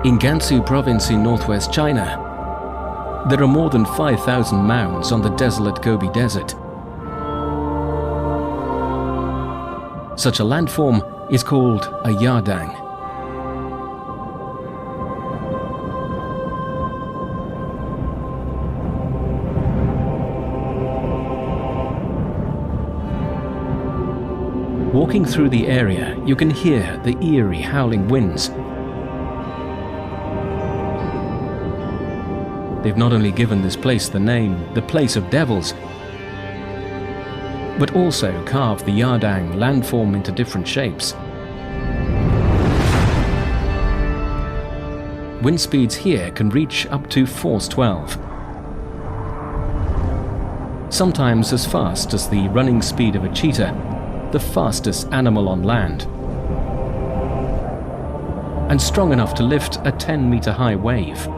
In Gansu province in northwest China, there are more than 5,000 mounds on the desolate Gobi Desert. Such a landform is called a yardang. Walking through the area, you can hear the eerie howling winds. They've not only given this place the name, the Place of Devils, but also carved the yardang landform into different shapes. Wind speeds here can reach up to force 12, sometimes as fast as the running speed of a cheetah, the fastest animal on land, and strong enough to lift a 10-meter high wave.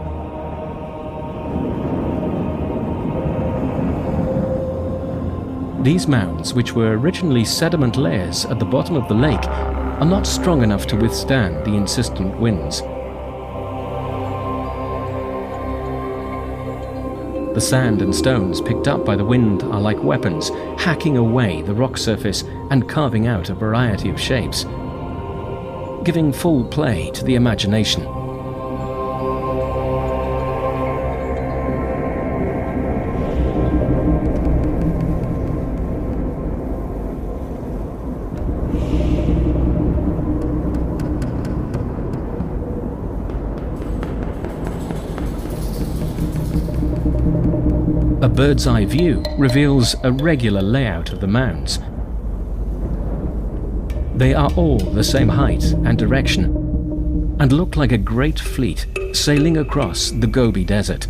These mounds, which were originally sediment layers at the bottom of the lake, are not strong enough to withstand the insistent winds. The sand and stones picked up by the wind are like weapons, hacking away the rock surface and carving out a variety of shapes, giving full play to the imagination. A bird's-eye view reveals a regular layout of the mounds. They are all the same height and direction, and look like a great fleet sailing across the Gobi Desert.